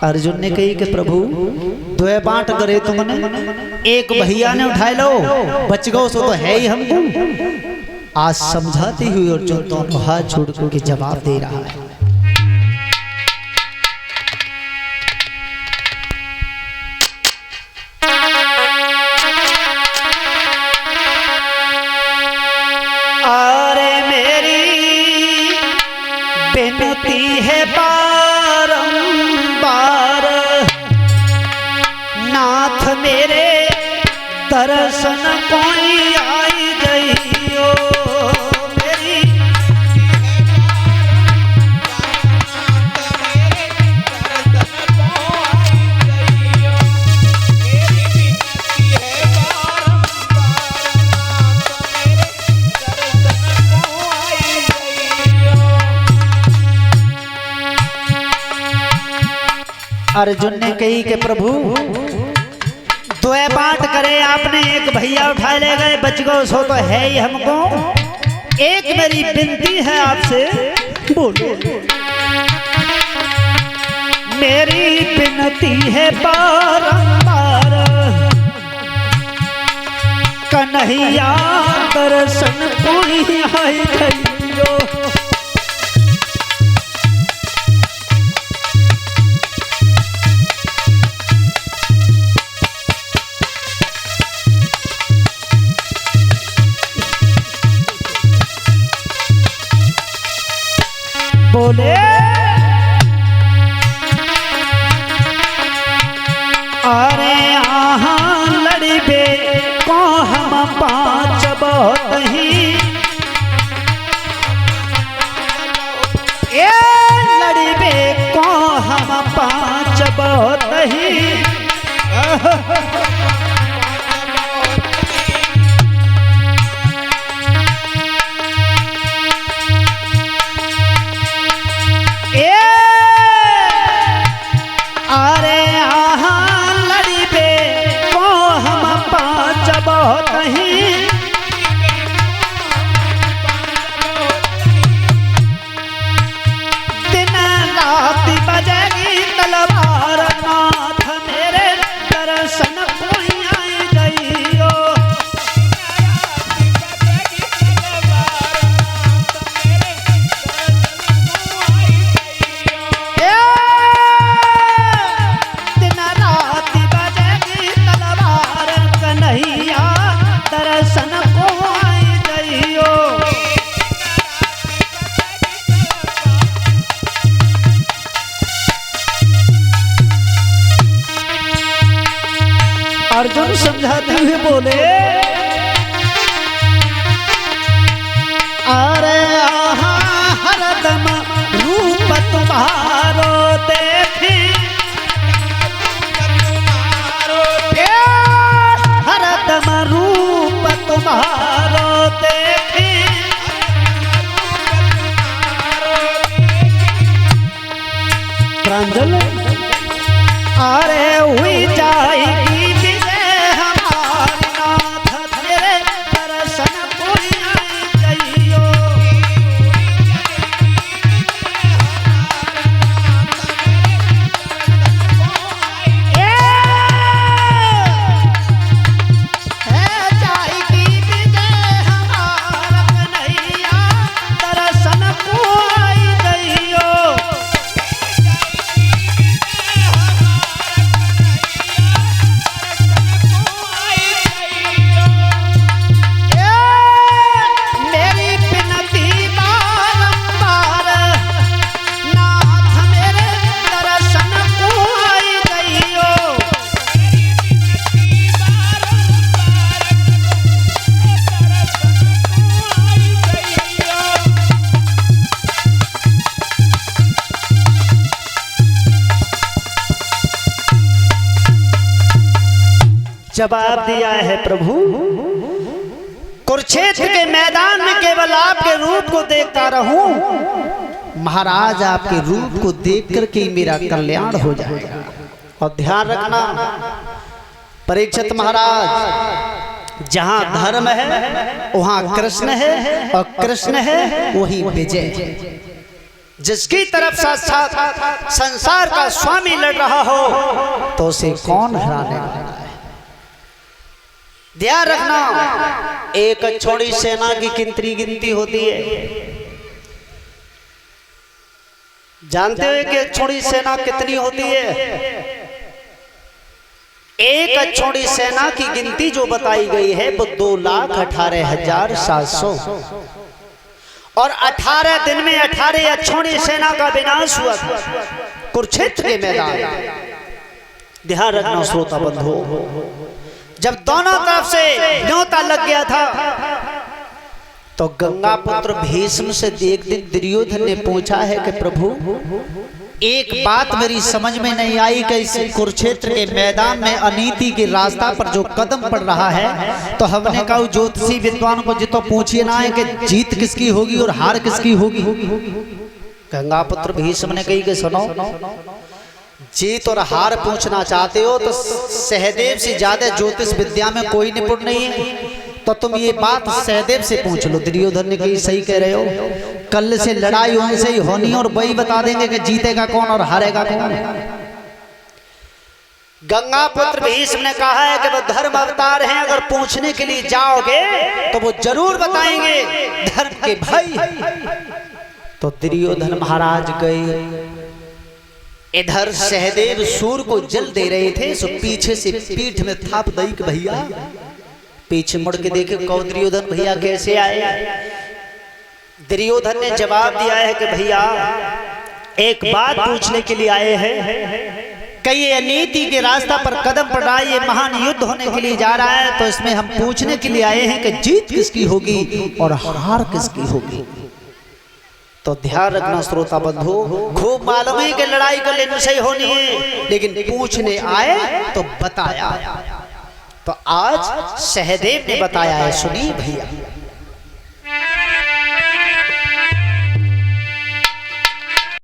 अर्जुन ने कही कि प्रभु द्वे बांट करे तुमने, एक भैया ने उठाए लो, बच गो सो तो है ही हमको। आज समझाती हुई अर्जुन दोनों हाथ जोड़ के जवाब दे रहा है। अरे मेरी बेनती है बारंबार, नाथ मेरे दर्शन कोई आई गई हो। मेरी अर्जुन ने कही कि प्रभु द्वे बांट करे आपने, एक भैया उठा ले गए, बच गो सो तो है ही हमको। एक मेरी विनती है आपसे, बोलो। मेरी विनती है बारंबार, कन्हैया दर्शन कोई आई गइयो। बोले अरे आहा लड़बे को हम पांच बहुत ही, ए लड़बे को हम पांच बहुत ही। अर्जुन समझाते हुए बोले अरे आहा हरदम रूप तुम्हारो देखे, हरदम रूप तुम्हारो देखे। प्रांजल अरे हुई जाएगी जवाब दिया है प्रभु, कुरुक्षेत्र के मैदान में केवल आपके रूप को देखता रहूं, महाराज आपके रूप को देख करके मेरा कल्याण हो जाएगा। और ध्यान रखना परीक्षित महाराज, जहां धर्म है वहां कृष्ण है, और कृष्ण है वही विजय। जिसकी तरफ साथ संसार का स्वामी लड़ रहा हो तो उसे कौन हराने वाला है। ध्यान रखना, एक छोड़ी सेना की कितनी गिनती होती है? जानते हो कि छोड़ी सेना कितनी होती है? एक छोड़ी सेना की गिनती जो बताई गई है वो 2,18,700 और 18 दिन में 18 अछोड़ी सेना का विनाश हुआ था कुरुक्षेत्र के मैदान। ध्यान रखना श्रोता बंधु, जब दोनों तरफ से न्योता लग गया था तो गंगा पुत्र भीष्म से एक दिन दुर्योधन ने पूछा है कि प्रभु एक बात मेरी समझ में नहीं आई कि इस कुरुक्षेत्र के मैदान में अनीति के रास्ता पर जो कदम पड़ रहा है तो हमने कहा ज्योतिषी विद्वान को जितो पूछिए ना है कि जीत किसकी होगी और हार किसकी होगी। गंगा पुत्र भीष्म ने कही कि सुनो, जीत और हार पूछना चाहते हो तो सहदेव से ज्यादा ज्योतिष विद्या में कोई निपुण नहीं है, तो तुम ये बात सहदेव से पूछ लो। दुर्योधन ने कही सही कह रहे हो, कल से लड़ाई उनसे ही होनी और वही बता देंगे कि जीतेगा कौन और हारेगा कौन। गंगा पुत्र भीष्म ने कहा है कि वो धर्म अवतार हैं, अगर पूछने के लिए जाओगे तो वो जरूर बताएंगे धर्म के भाई। तो दुर्योधन महाराज गए, इधर सहदेव सूर को जल दे रहे थे, सो पीछे से पीठ में थाप दई कि भैया, पीछे मुड़ के देखे कौ दुर्योधन भैया कैसे आए। दुर्योधन ने जवाब दिया है कि भैया एक बात पूछने के लिए आए हैं, कई ये अनीति के रास्ता पर कदम पड़ रहा है, ये महान युद्ध होने के लिए जा रहा है, तो इसमें हम पूछने के लिए आए हैं कि जीत किसकी होगी और हार किसकी होगी। तो ध्यान रखना श्रोता बंधु, खूब मालूम है कि लड़ाई कर लेने से होनी है, लेकिन पूछने आए तो बताया। तो आज सहदेव ने बताया है, सुनिए भैया।